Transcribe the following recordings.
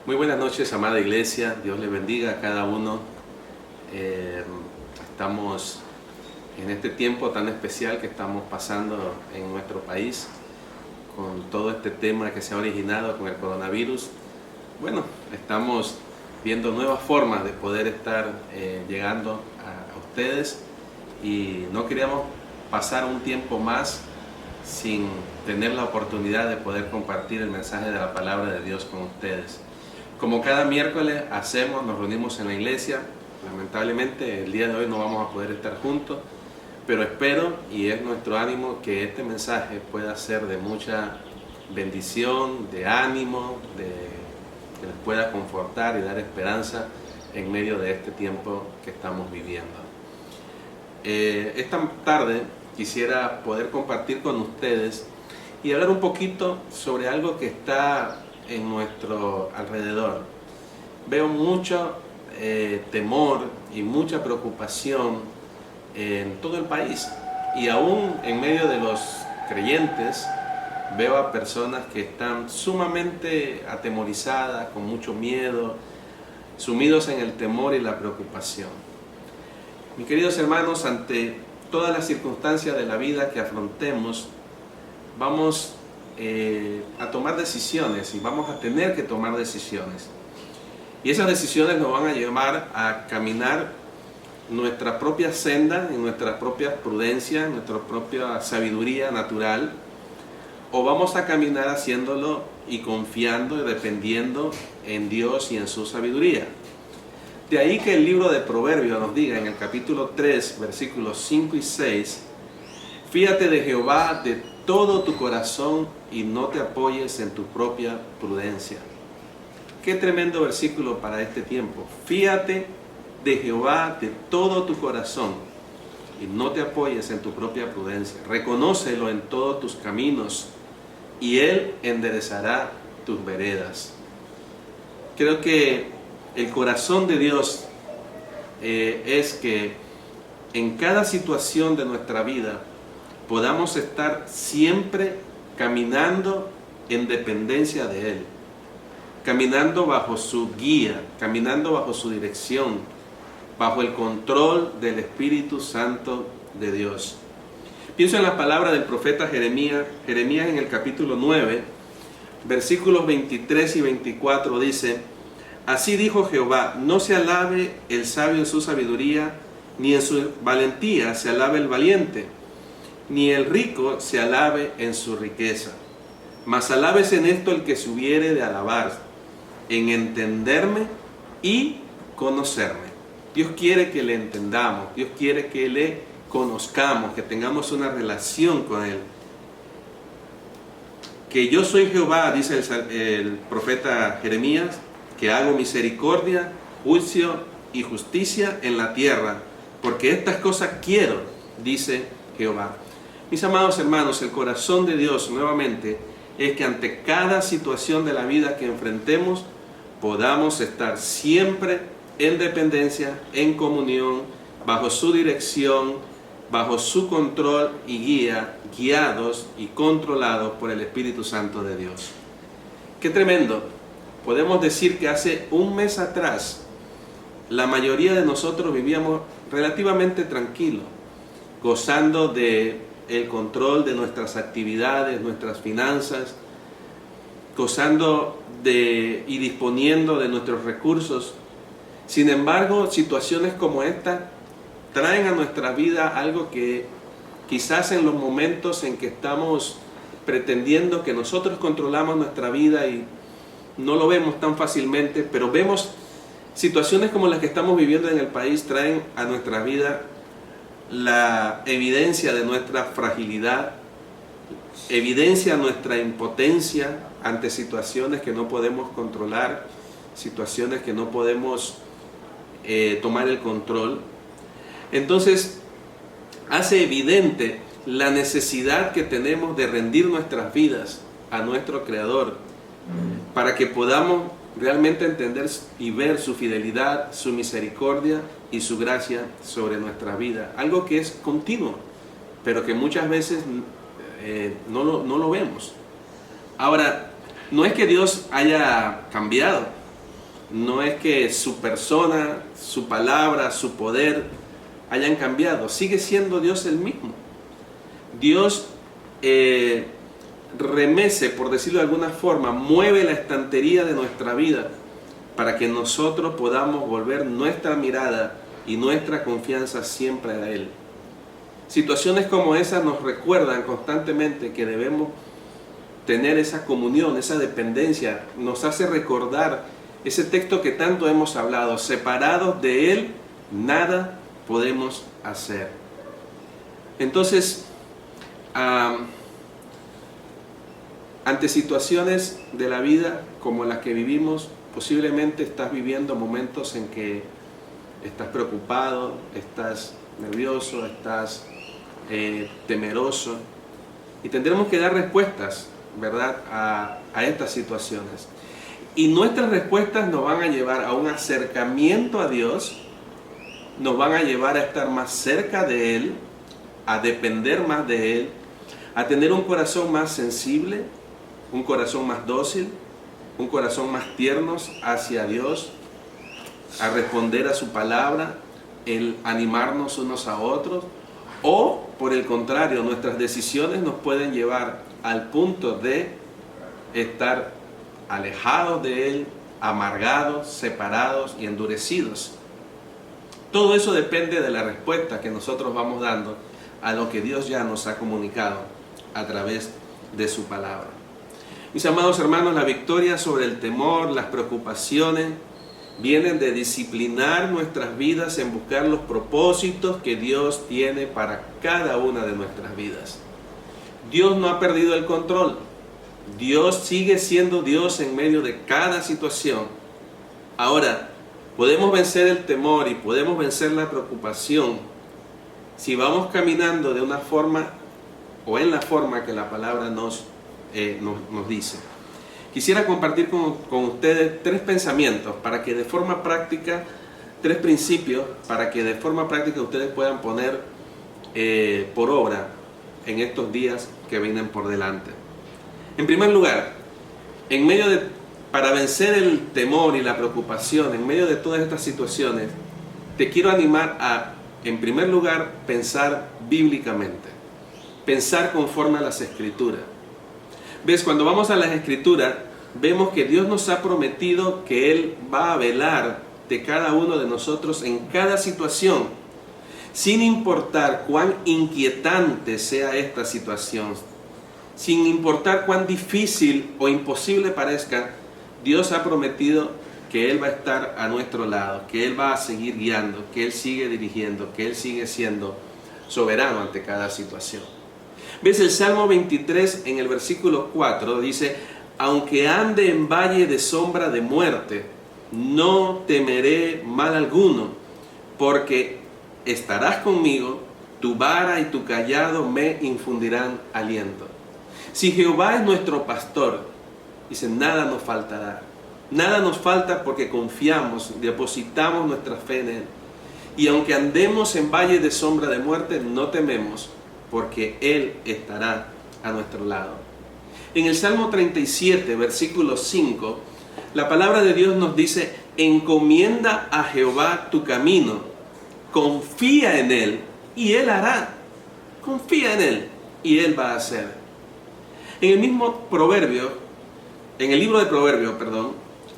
Muy buenas noches, amada iglesia. Dios les bendiga a cada uno. Estamos en este tiempo tan especial que estamos pasando en nuestro país con todo este tema que se ha originado con el coronavirus. Bueno, estamos viendo nuevas formas de poder estar llegando a ustedes y no queríamos pasar un tiempo más sin tener la oportunidad de poder compartir el mensaje de la palabra de Dios con ustedes. Como cada miércoles hacemos, nos reunimos en la iglesia. Lamentablemente el día de hoy no vamos a poder estar juntos, pero espero y es nuestro ánimo que este mensaje pueda ser de mucha bendición, de ánimo, que les pueda confortar y dar esperanza en medio de este tiempo que estamos viviendo. Esta tarde quisiera poder compartir con ustedes y hablar un poquito sobre algo que está en nuestro alrededor. Veo mucho temor y mucha preocupación en todo el país, y aún en medio de los creyentes veo a personas que están sumamente atemorizadas, con mucho miedo, sumidos en el temor y la preocupación. Mis queridos hermanos, ante todas las circunstancias de la vida que afrontemos, vamos a tomar decisiones y vamos a tener que tomar decisiones. Y esas decisiones nos van a llevar a caminar nuestra propia senda, en nuestra propia prudencia, en nuestra propia sabiduría natural, o vamos a caminar haciéndolo y confiando y dependiendo en Dios y en su sabiduría. De ahí que el libro de Proverbios nos diga en el capítulo 3, versículos 5 y 6, fíate de Jehová de todo tu corazón y no te apoyes en tu propia prudencia. Qué tremendo versículo para este tiempo. Fíate de Jehová de todo tu corazón y no te apoyes en tu propia prudencia. Reconócelo en todos tus caminos y Él enderezará tus veredas. Creo que el corazón de Dios es que en cada situación de nuestra vida podamos estar siempre caminando en dependencia de Él, caminando bajo su guía, caminando bajo su dirección, bajo el control del Espíritu Santo de Dios. Pienso en la palabra del profeta Jeremías en el capítulo 9, versículos 23 y 24 dice: así dijo Jehová, no se alabe el sabio en su sabiduría, ni en su valentía se alabe el valiente, ni el rico se alabe en su riqueza. Mas alábese en esto el que se hubiere de alabar, en entenderme y conocerme. Dios quiere que le entendamos, Dios quiere que le conozcamos, que tengamos una relación con Él. Que yo soy Jehová, dice el profeta Jeremías, que hago misericordia, juicio y justicia en la tierra, porque estas cosas quiero, dice Jehová. Mis amados hermanos, el corazón de Dios nuevamente es que ante cada situación de la vida que enfrentemos podamos estar siempre en dependencia, en comunión, bajo su dirección, bajo su control y guía, guiados y controlados por el Espíritu Santo de Dios. ¡Qué tremendo! Podemos decir que hace un mes atrás la mayoría de nosotros vivíamos relativamente tranquilos, gozando de el control de nuestras actividades, nuestras finanzas, gozando de y disponiendo de nuestros recursos. Sin embargo, situaciones como esta traen a nuestra vida algo que quizás en los momentos en que estamos pretendiendo que nosotros controlamos nuestra vida y no lo vemos tan fácilmente, pero vemos situaciones como las que estamos viviendo en el país, traen a nuestra vida la evidencia de nuestra fragilidad, evidencia nuestra impotencia ante situaciones que no podemos controlar, situaciones que no podemos tomar el control. Entonces hace evidente la necesidad que tenemos de rendir nuestras vidas a nuestro Creador para que podamos realmente entender y ver su fidelidad, su misericordia y su gracia sobre nuestra vida. Algo que es continuo, pero que muchas veces no lo vemos. Ahora, no es que Dios haya cambiado. no es que su persona, su palabra, su poder hayan cambiado. Sigue siendo Dios el mismo. Dios remece, por decirlo de alguna forma, mueve la estantería de nuestra vida para que nosotros podamos volver nuestra mirada y nuestra confianza siempre a Él. Situaciones como esas nos recuerdan constantemente que debemos tener esa comunión, esa dependencia. Nos hace recordar ese texto que tanto hemos hablado: separados de Él, nada podemos hacer. Entonces, ante situaciones de la vida como las que vivimos, posiblemente estás viviendo momentos en que estás preocupado, estás nervioso, estás temeroso, y tendremos que dar respuestas, ¿verdad?, a estas situaciones. Y nuestras respuestas nos van a llevar a un acercamiento a Dios, nos van a llevar a estar más cerca de Él, a depender más de Él, a tener un corazón más sensible, un corazón más dócil, un corazón más tierno hacia Dios, a responder a su palabra, el animarnos unos a otros. O, por el contrario, nuestras decisiones nos pueden llevar al punto de estar alejados de Él, amargados, separados y endurecidos. Todo eso depende de la respuesta que nosotros vamos dando a lo que Dios ya nos ha comunicado a través de su palabra. Mis amados hermanos, la victoria sobre el temor, las preocupaciones, vienen de disciplinar nuestras vidas en buscar los propósitos que Dios tiene para cada una de nuestras vidas. Dios no ha perdido el control. Dios sigue siendo Dios en medio de cada situación. Ahora, podemos vencer el temor y podemos vencer la preocupación si vamos caminando de una forma o en la forma que la palabra nos dice. Quisiera compartir con ustedes tres pensamientos para que de forma práctica, tres principios para que de forma práctica ustedes puedan poner por obra en estos días que vienen por delante. En primer lugar, para vencer el temor y la preocupación en medio de todas estas situaciones, te quiero animar a, en primer lugar, pensar bíblicamente, pensar conforme a las Escrituras. ¿Ves? Cuando vamos a las Escrituras, vemos que Dios nos ha prometido que Él va a velar de cada uno de nosotros en cada situación, sin importar cuán inquietante sea esta situación, sin importar cuán difícil o imposible parezca. Dios ha prometido que Él va a estar a nuestro lado, que Él va a seguir guiando, que Él sigue dirigiendo, que Él sigue siendo soberano ante cada situación. ¿Ves? El Salmo 23 en el versículo 4 dice: aunque ande en valle de sombra de muerte, no temeré mal alguno, porque estarás conmigo, tu vara y tu cayado me infundirán aliento. Si Jehová es nuestro pastor, dice, nada nos faltará. Nada nos falta porque confiamos, depositamos nuestra fe en Él. Y aunque andemos en valle de sombra de muerte, no tememos, porque Él estará a nuestro lado. En el Salmo 37, versículo 5, la palabra de Dios nos dice: encomienda a Jehová tu camino, confía en Él y Él hará. Confía en Él y Él va a hacer. En el mismo Proverbio, en el libro de Proverbios,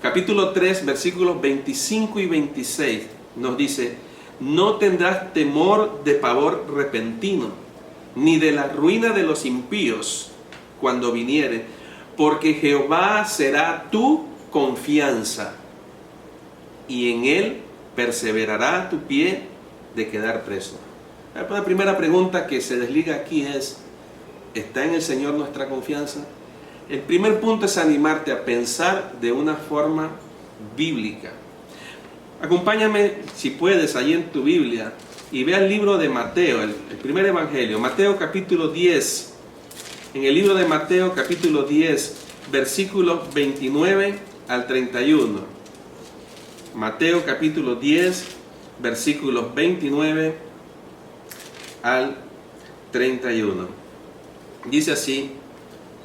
capítulo 3, versículos 25 y 26, nos dice: no tendrás temor de pavor repentino, ni de la ruina de los impíos cuando viniere, porque Jehová será tu confianza, y en Él perseverará tu pie de quedar preso. La primera pregunta que se desliga aquí es: ¿está en el Señor nuestra confianza? El primer punto es animarte a pensar de una forma bíblica. Acompáñame, si puedes, allí en tu Biblia y ve al libro de Mateo, el primer evangelio, Mateo capítulo 10. En el libro de Mateo capítulo 10, versículos 29 al 31. Mateo capítulo 10, versículos 29 al 31. Dice así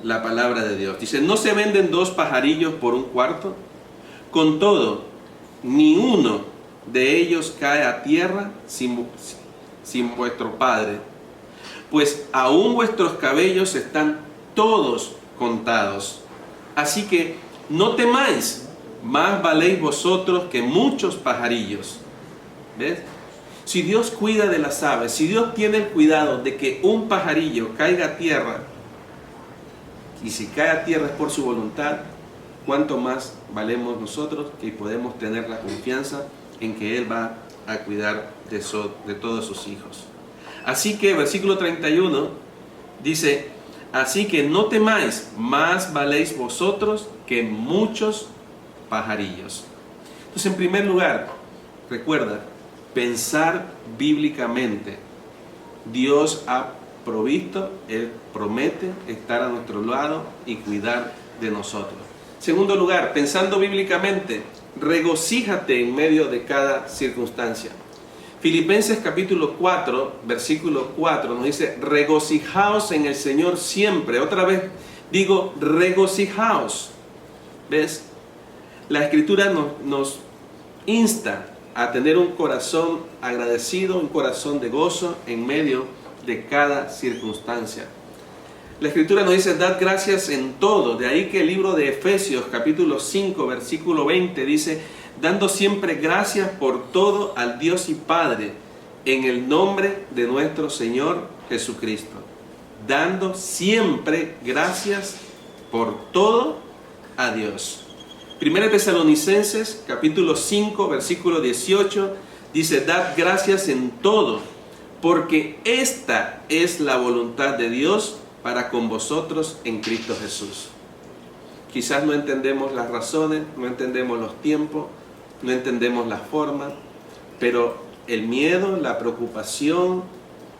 la palabra de Dios. Dice: ¿no se venden 2 pajarillos por un cuarto? Con todo, ni uno de ellos cae a tierra sin vuestro Padre, pues aún vuestros cabellos están todos contados. Así que no temáis, más valéis vosotros que muchos pajarillos. ¿Ves? Si Dios cuida de las aves, si Dios tiene el cuidado de que un pajarillo caiga a tierra, y si cae a tierra es por su voluntad, ¿cuánto más valemos nosotros que podemos tener la confianza en que Él va a cuidar de todos sus hijos? Así que, versículo 31 dice, así que no temáis, más valéis vosotros que muchos pajarillos. Entonces, en primer lugar, recuerda, pensar bíblicamente. Dios ha provisto, Él promete estar a nuestro lado y cuidar de nosotros. Segundo lugar, pensando bíblicamente, regocíjate en medio de cada circunstancia. Filipenses capítulo 4, versículo 4 nos dice, regocijaos en el Señor siempre. Otra vez digo, regocijaos. ¿Ves? La Escritura nos insta a tener un corazón agradecido, un corazón de gozo en medio de cada circunstancia. La Escritura nos dice, dad gracias en todo. De ahí que el libro de Efesios capítulo 5, versículo 20 dice, dando siempre gracias por todo al Dios y Padre, en el nombre de nuestro Señor Jesucristo. Dando siempre gracias por todo a Dios. 1 Tesalonicenses capítulo 5 versículo 18 dice, dad gracias en todo, porque esta es la voluntad de Dios para con vosotros en Cristo Jesús. Quizás no entendemos las razones, no entendemos los tiempos, no entendemos la forma, pero el miedo, la preocupación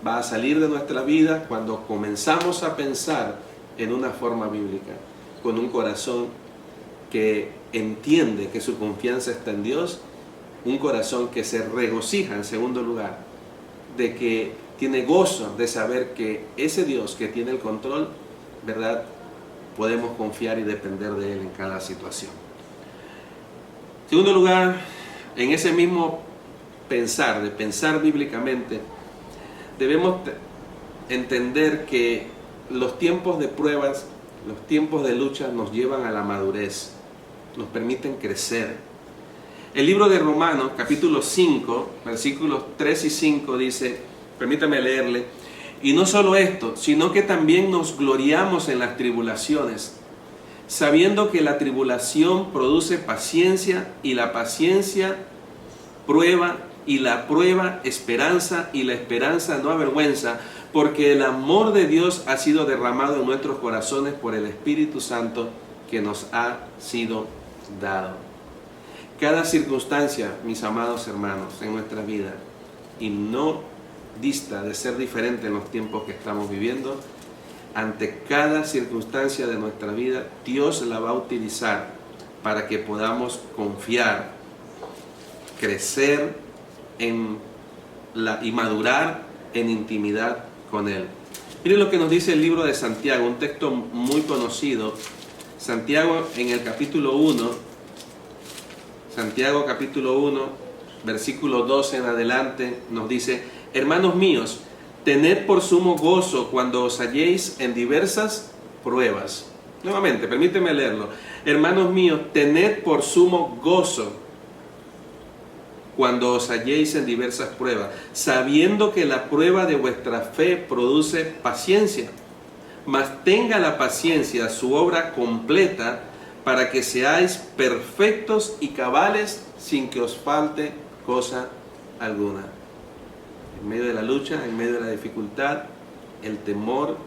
va a salir de nuestra vida cuando comenzamos a pensar en una forma bíblica, con un corazón que entiende que su confianza está en Dios, un corazón que se regocija, en segundo lugar, de que tiene gozo de saber que ese Dios que tiene el control, ¿verdad?, podemos confiar y depender de Él en cada situación. En segundo lugar, en ese mismo pensar, de pensar bíblicamente, debemos entender que los tiempos de pruebas, los tiempos de lucha nos llevan a la madurez, nos permiten crecer. El libro de Romanos, capítulo 5, versículos 3 y 5 dice, permítame leerle, y no solo esto, sino que también nos gloriamos en las tribulaciones, sabiendo que la tribulación produce paciencia, y la paciencia prueba, y la prueba esperanza, y la esperanza no avergüenza, porque el amor de Dios ha sido derramado en nuestros corazones por el Espíritu Santo que nos ha sido dado. Cada circunstancia, mis amados hermanos, en nuestra vida, y no dista de ser diferente en los tiempos que estamos viviendo, ante cada circunstancia de nuestra vida, Dios la va a utilizar para que podamos confiar, crecer y madurar en intimidad con Él. Miren lo que nos dice el libro de Santiago, un texto muy conocido. Santiago en el capítulo 1, Santiago capítulo 1, versículo 12 en adelante, nos dice, hermanos míos, tened por sumo gozo cuando os halléis en diversas pruebas. Nuevamente, permíteme leerlo. Hermanos míos, tened por sumo gozo cuando os halléis en diversas pruebas, sabiendo que la prueba de vuestra fe produce paciencia. Mas tenga la paciencia su obra completa, para que seáis perfectos y cabales sin que os falte cosa alguna. En medio de la lucha, en medio de la dificultad, el temor,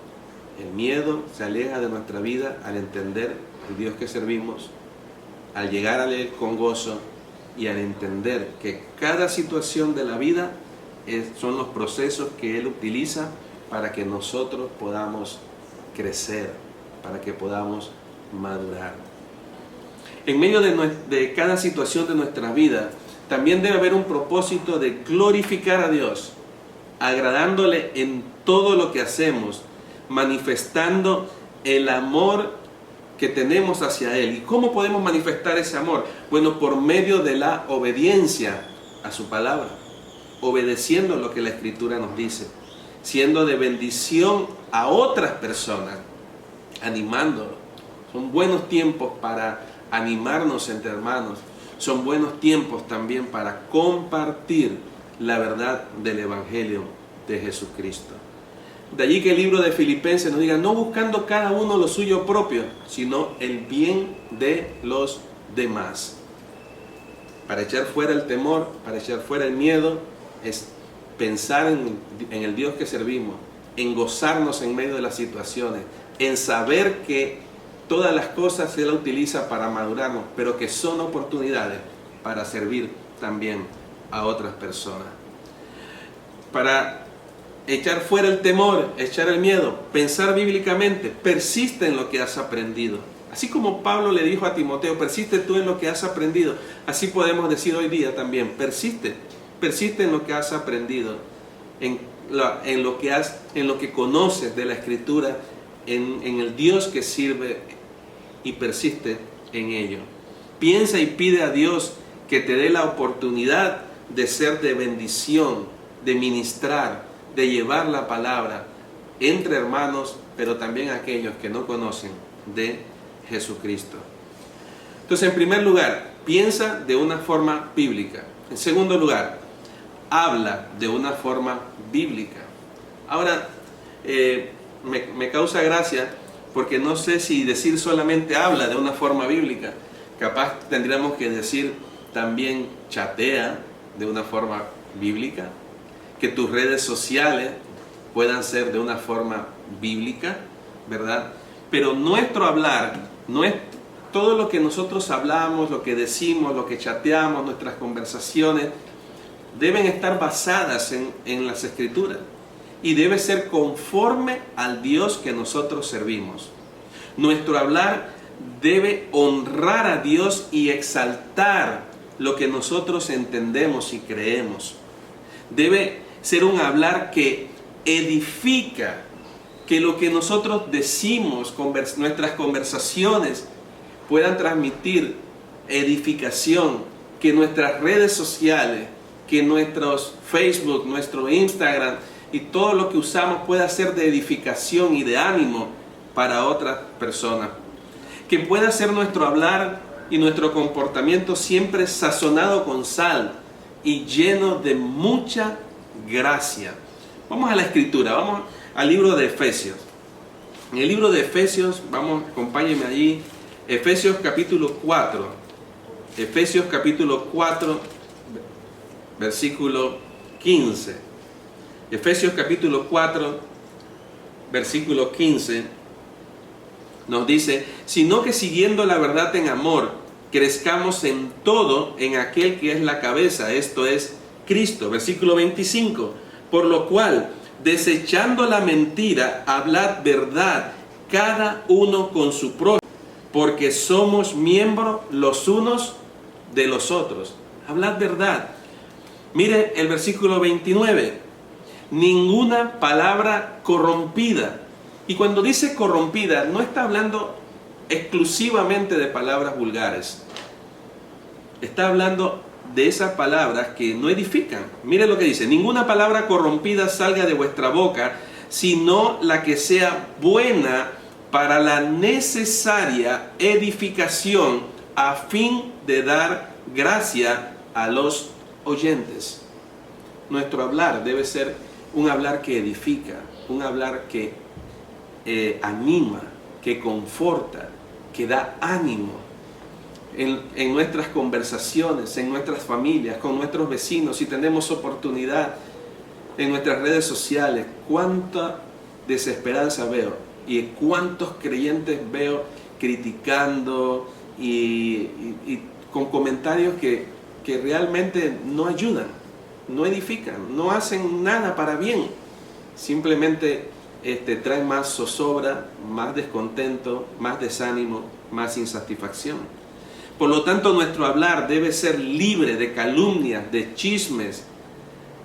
el miedo se aleja de nuestra vida al entender el Dios que servimos, al llegar a Él con gozo y al entender que cada situación de la vida son los procesos que Él utiliza para que nosotros podamos crecer, para que podamos madurar. En medio de cada situación de nuestra vida, también debe haber un propósito de glorificar a Dios, agradándole en todo lo que hacemos, manifestando el amor que tenemos hacia Él. ¿Y cómo podemos manifestar ese amor? Bueno, por medio de la obediencia a su palabra, obedeciendo lo que la Escritura nos dice, siendo de bendición a otras personas, animándolos. Son buenos tiempos para animarnos entre hermanos, son buenos tiempos también para compartir la verdad del Evangelio de Jesucristo. De allí que el libro de Filipenses nos diga, no buscando cada uno lo suyo propio, sino el bien de los demás. Para echar fuera el temor, para echar fuera el miedo, es pensar en el Dios que servimos, en gozarnos en medio de las situaciones, en saber que todas las cosas Él las utiliza para madurarnos, pero que son oportunidades para servir también a otras personas. Para echar fuera el temor, echar el miedo, pensar bíblicamente, persiste en lo que has aprendido. Así como Pablo le dijo a Timoteo, persiste tú en lo que has aprendido, así podemos decir hoy día también, persiste en lo que has aprendido, en lo que conoces de la Escritura, en el Dios que sirve, y persiste en ello. Piensa y pide a Dios que te dé la oportunidad de ser de bendición, de ministrar, de llevar la palabra entre hermanos, pero también aquellos que no conocen de Jesucristo. Entonces, en primer lugar, piensa de una forma bíblica. En segundo lugar, habla de una forma bíblica. Ahora, me causa gracia porque no sé si decir solamente habla de una forma bíblica. Capaz tendríamos que decir también chatea de una forma bíblica, que tus redes sociales puedan ser de una forma bíblica, ¿verdad? Pero nuestro hablar, no es todo lo que nosotros hablamos, lo que decimos, lo que chateamos, nuestras conversaciones, deben estar basadas en las Escrituras y debe ser conforme al Dios que nosotros servimos. Nuestro hablar debe honrar a Dios y exaltar lo que nosotros entendemos y creemos. Debe ser un hablar que edifica, que lo que nosotros decimos, nuestras conversaciones puedan transmitir edificación, que nuestras redes sociales, que nuestros Facebook, nuestro Instagram y todo lo que usamos pueda ser de edificación y de ánimo para otras personas. Que pueda ser nuestro hablar y nuestro comportamiento siempre sazonado con sal y lleno de mucha gracia. Vamos a la Escritura, vamos al libro de Efesios. En el libro de Efesios, acompáñenme allí, Efesios capítulo 4. Efesios capítulo 4, versículo 15. Efesios capítulo 4, versículo 15, nos dice, sino que siguiendo la verdad en amor, crezcamos en todo en aquel que es la cabeza, esto es Cristo. Versículo 25, por lo cual, desechando la mentira, hablad verdad, cada uno con su prójimo, porque somos miembros los unos de los otros. Hablad verdad. Mire el versículo 29, ninguna palabra corrompida. Y cuando dice corrompida, no está hablando exclusivamente de palabras vulgares. Está hablando de esas palabras que no edifican. Mire lo que dice, ninguna palabra corrompida salga de vuestra boca, sino la que sea buena para la necesaria edificación a fin de dar gracia a los oyentes. Nuestro hablar debe ser un hablar que edifica, un hablar que anima, que conforta, que da ánimo en nuestras conversaciones, en nuestras familias, con nuestros vecinos, si tenemos oportunidad en nuestras redes sociales. Cuánta desesperanza veo y cuántos creyentes veo criticando y con comentarios que realmente no ayudan, no edifican, no hacen nada para bien, simplemente traen más zozobra, más descontento, más desánimo, más insatisfacción. Por lo tanto, nuestro hablar debe ser libre de calumnias, de chismes,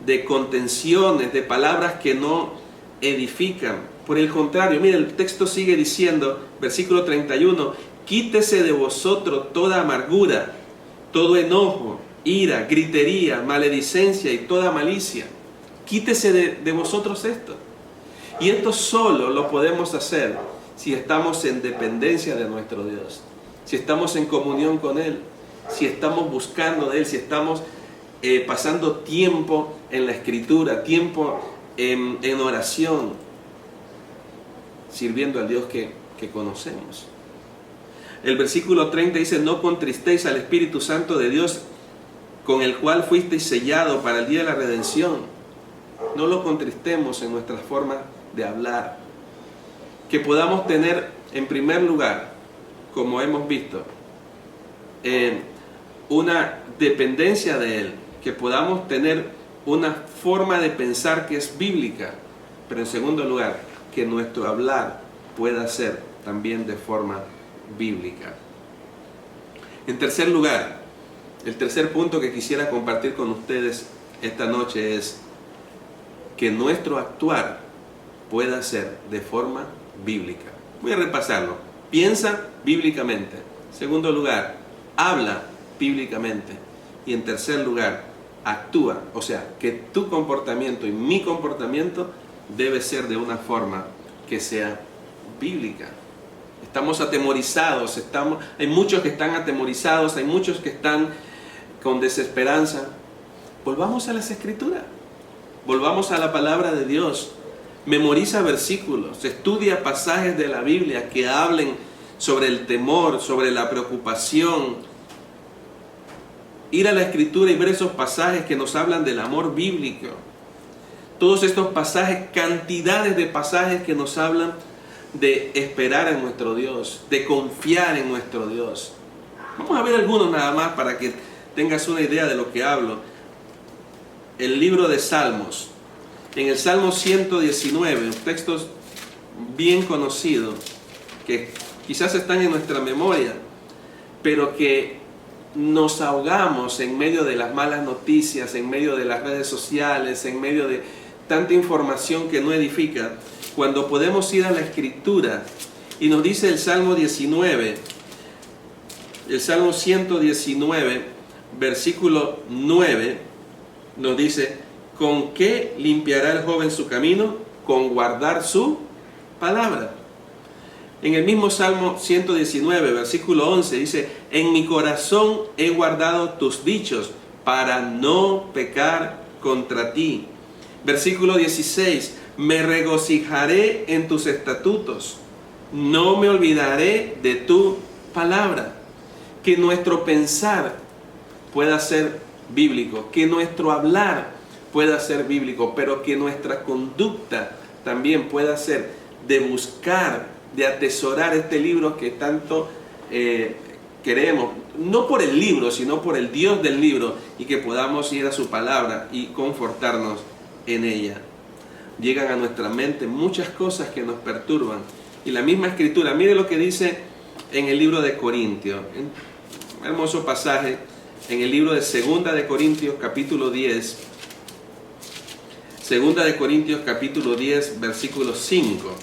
de contenciones, de palabras que no edifican, Por el contrario, mire, el texto sigue diciendo, versículo 31, quítese de vosotros toda amargura, todo enojo, ira, gritería, maledicencia y toda malicia. Quítese de vosotros esto. Y esto solo lo podemos hacer si estamos en dependencia de nuestro Dios, si estamos en comunión con Él, si estamos buscando de Él, si estamos pasando tiempo en la Escritura, tiempo en oración, sirviendo al Dios que conocemos. El versículo 30 dice, no contristéis al Espíritu Santo de Dios, con el cual fuisteis sellado para el día de la redención. No lo contristemos en nuestras formas de hablar. Que podamos tener, en primer lugar, como hemos visto, una dependencia de Él. Que podamos tener una forma de pensar que es bíblica. Pero en segundo lugar, que nuestro hablar pueda ser también de forma bíblica. En tercer lugar, el tercer punto que quisiera compartir con ustedes esta noche es que nuestro actuar pueda ser de forma bíblica. Voy a repasarlo. Piensa bíblicamente. En segundo lugar, habla bíblicamente. Y en tercer lugar, actúa. O sea, que tu comportamiento y mi comportamiento debe ser de una forma que sea bíblica. Estamos atemorizados, hay muchos que están atemorizados, hay muchos que están con desesperanza. Volvamos a las Escrituras, volvamos a la palabra de Dios. Memoriza versículos, estudia pasajes de la Biblia que hablen sobre el temor, sobre la preocupación. Ir a la Escritura y ver esos pasajes que nos hablan del amor bíblico. Todos estos pasajes, cantidades de pasajes que nos hablan de esperar en nuestro Dios, de confiar en nuestro Dios. Vamos a ver algunos nada más para que tengas una idea de lo que hablo. El libro de Salmos. En el Salmo 119, un texto bien conocido, que quizás están en nuestra memoria, pero que nos ahogamos en medio de las malas noticias, en medio de las redes sociales, en medio de tanta información que no edifica, cuando podemos ir a la Escritura. Y nos dice el Salmo 19, el Salmo 119, versículo 9, nos dice, ¿con qué limpiará el joven su camino? Con guardar su palabra. En el mismo Salmo 119, versículo 11, dice, en mi corazón he guardado tus dichos para no pecar contra ti. Versículo 16, me regocijaré en tus estatutos, no me olvidaré de tu palabra. Que nuestro pensar pueda ser bíblico, que nuestro hablar pueda ser bíblico, pero que nuestra conducta también pueda ser de buscar, de atesorar este libro que tanto queremos, no por el libro, sino por el Dios del libro, y que podamos ir a su palabra y confortarnos en ella. Llegan a nuestra mente muchas cosas que nos perturban, y la misma Escritura, mire lo que dice en el libro de Corintios, un hermoso pasaje en el libro de Segunda de Corintios capítulo 10, Segunda de Corintios capítulo 10 versículo 5.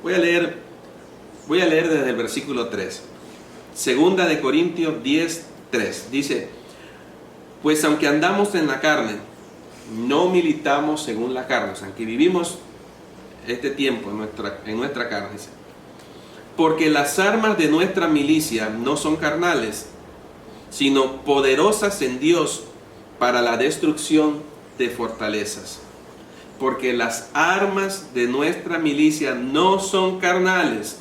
Voy a leer desde el versículo 3. Segunda de Corintios 10, 3. Dice, pues aunque andamos en la carne, no militamos según la carne. O sea, aunque vivimos este tiempo en nuestra carne. Dice, porque las armas de nuestra milicia no son carnales, sino poderosas en Dios para la destrucción de fortalezas. Porque las armas de nuestra milicia no son carnales,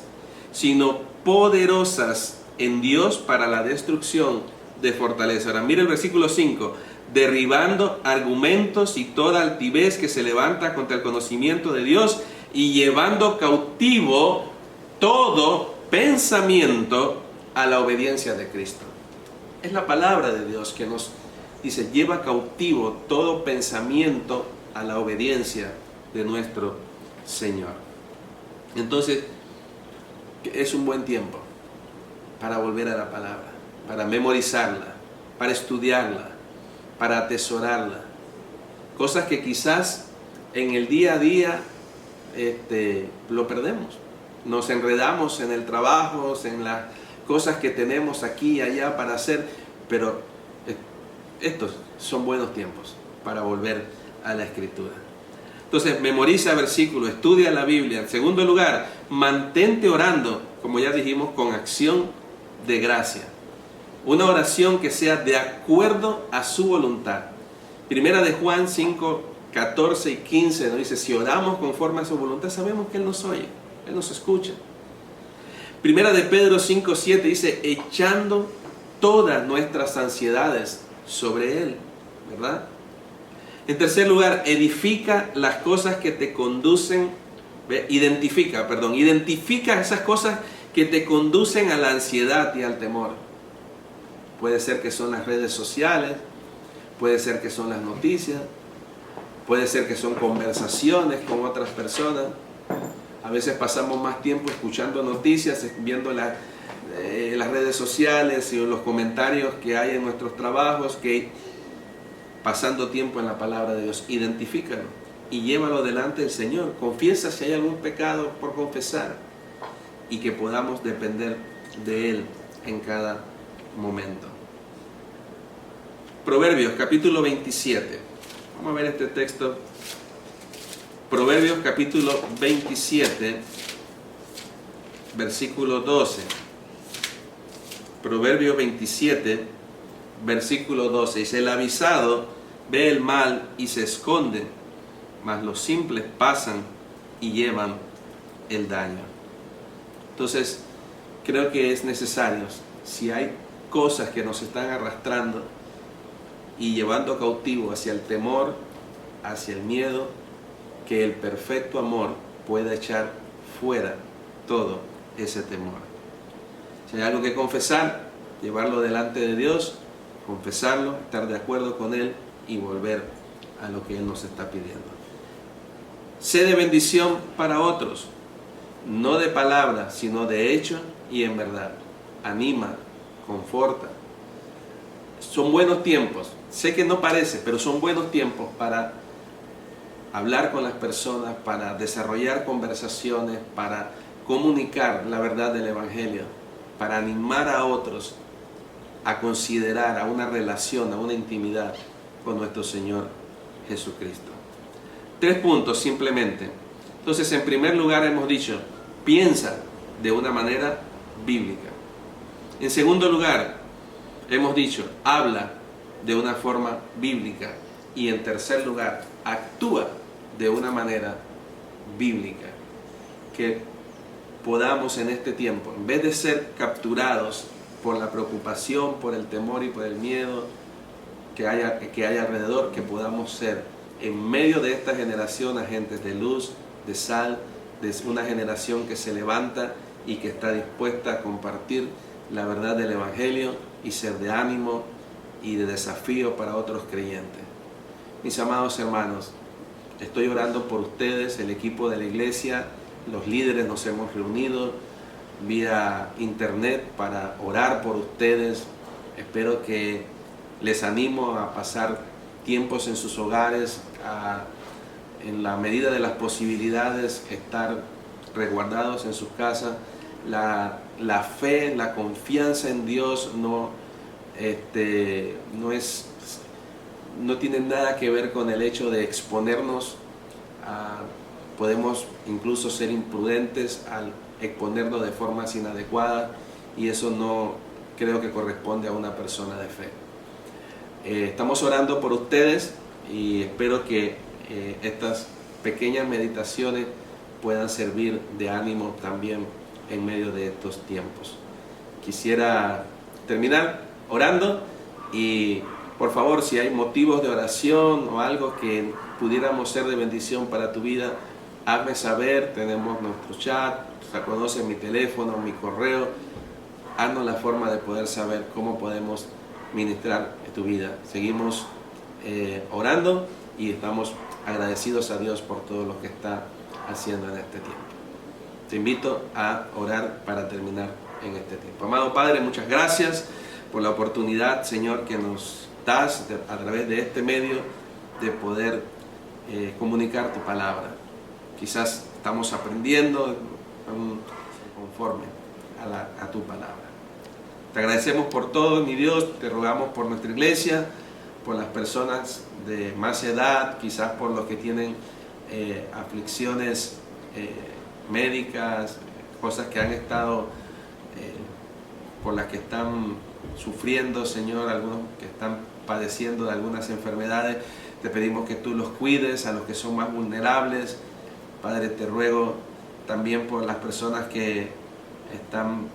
sino poderosas en Dios para la destrucción de fortaleza. Ahora mira el versículo 5. Derribando argumentos y toda altivez que se levanta contra el conocimiento de Dios y llevando cautivo todo pensamiento a la obediencia de Cristo. Es la palabra de Dios que nos dice, lleva cautivo todo pensamiento a la obediencia de nuestro Señor. Entonces, es un buen tiempo para volver a la palabra, para memorizarla, para estudiarla, para atesorarla. cosas que quizás en el día a día lo perdemos. Nos enredamos en el trabajo, en las cosas que tenemos aquí y allá para hacer, pero estos son buenos tiempos para volver a la Escritura. Entonces, memoriza versículos, estudia la Biblia. En segundo lugar, mantente orando, como ya dijimos, con acción de gracia. Una oración que sea de acuerdo a su voluntad. Primera de Juan 5, 14 y 15 nos dice, si oramos conforme a su voluntad, sabemos que Él nos oye, Él nos escucha. Primera de Pedro 5, 7 dice, echando todas nuestras ansiedades sobre Él, ¿verdad? En tercer lugar, edifica las cosas que te conducen, identifica esas cosas que te conducen a la ansiedad y al temor. Puede ser que son las redes sociales, puede ser que son las noticias, puede ser que son conversaciones con otras personas. A veces pasamos más tiempo escuchando noticias, viendo las redes sociales y los comentarios que hay en nuestros trabajos que pasando tiempo en la palabra de Dios. Identifícalo y llévalo delante del Señor. Confiesa si hay algún pecado por confesar y que podamos depender de Él en cada momento. Proverbios capítulo 27. Vamos a ver este texto. Proverbios capítulo 27, versículo 12. Proverbios 27, versículo 12. Dice, el avisado ve el mal y se esconde, mas los simples pasan y llevan el daño. Entonces, creo que es necesario, si hay cosas que nos están arrastrando y llevando cautivo hacia el temor, hacia el miedo, que el perfecto amor pueda echar fuera todo ese temor. Si hay algo que confesar, llevarlo delante de Dios, confesarlo, estar de acuerdo con Él y volver a lo que Él nos está pidiendo. Sé de bendición para otros, no de palabra, sino de hecho y en verdad. Anima, conforta. Son buenos tiempos. Sé que no parece, pero son buenos tiempos para hablar con las personas, para desarrollar conversaciones, para comunicar la verdad del Evangelio, para animar a otros a considerar a una relación, a una intimidad con nuestro Señor Jesucristo. 3 puntos simplemente. Entonces, en primer lugar hemos dicho, piensa de una manera bíblica. En segundo lugar, hemos dicho, habla de una forma bíblica. Y en tercer lugar, actúa de una manera bíblica. Que podamos en este tiempo, en vez de ser capturados por la preocupación, por el temor y por el miedo que hay alrededor, que podamos ser en medio de esta generación agentes de luz, de sal, de una generación que se levanta y que está dispuesta a compartir la verdad del Evangelio y ser de ánimo y de desafío para otros creyentes. Mis amados hermanos, estoy orando por ustedes, el equipo de la iglesia, los líderes nos hemos reunido vía internet para orar por ustedes. Espero que les animo a pasar tiempos en sus hogares, en la medida de las posibilidades, estar resguardados en sus casas. La fe, la confianza en Dios no tiene nada que ver con el hecho de exponernos. Podemos incluso ser imprudentes al exponernos de formas inadecuadas y eso no creo que corresponde a una persona de fe. Estamos orando por ustedes y espero que estas pequeñas meditaciones puedan servir de ánimo también en medio de estos tiempos. Quisiera terminar orando y por favor, si hay motivos de oración o algo que pudiéramos ser de bendición para tu vida, hazme saber. Tenemos nuestro chat, conoce mi teléfono, mi correo. Haznos la forma de poder saber cómo podemos ministrar tu vida. Seguimos orando y estamos agradecidos a Dios por todo lo que está haciendo en este tiempo. Te invito a orar para terminar en este tiempo. Amado Padre, muchas gracias por la oportunidad, Señor, que nos das a través de este medio de poder comunicar tu palabra. Quizás estamos aprendiendo conforme a tu palabra. Te agradecemos por todo, mi Dios, te rogamos por nuestra iglesia, por las personas de más edad, quizás por los que tienen aflicciones médicas, cosas que han estado, por las que están sufriendo, Señor, algunos que están padeciendo de algunas enfermedades. Te pedimos que tú los cuides, a los que son más vulnerables. Padre, te ruego también por las personas que están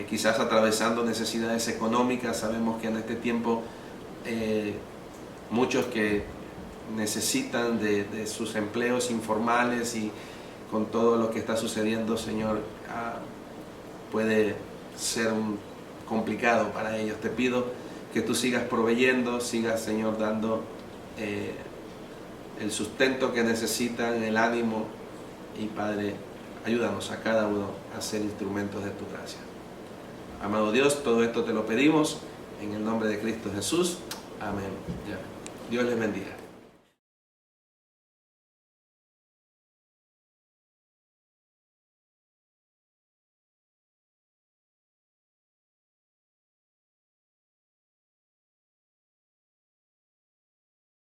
quizás atravesando necesidades económicas. Sabemos que en este tiempo muchos que necesitan de sus empleos informales, y con todo lo que está sucediendo, Señor, puede ser complicado para ellos. Te pido que tú sigas proveyendo, sigas, Señor, dando el sustento que necesitan, el ánimo, y Padre, ayúdanos a cada uno a ser instrumentos de tu gracia. Amado Dios, todo esto te lo pedimos en el nombre de Cristo Jesús. Amén. Ya. Dios les bendiga.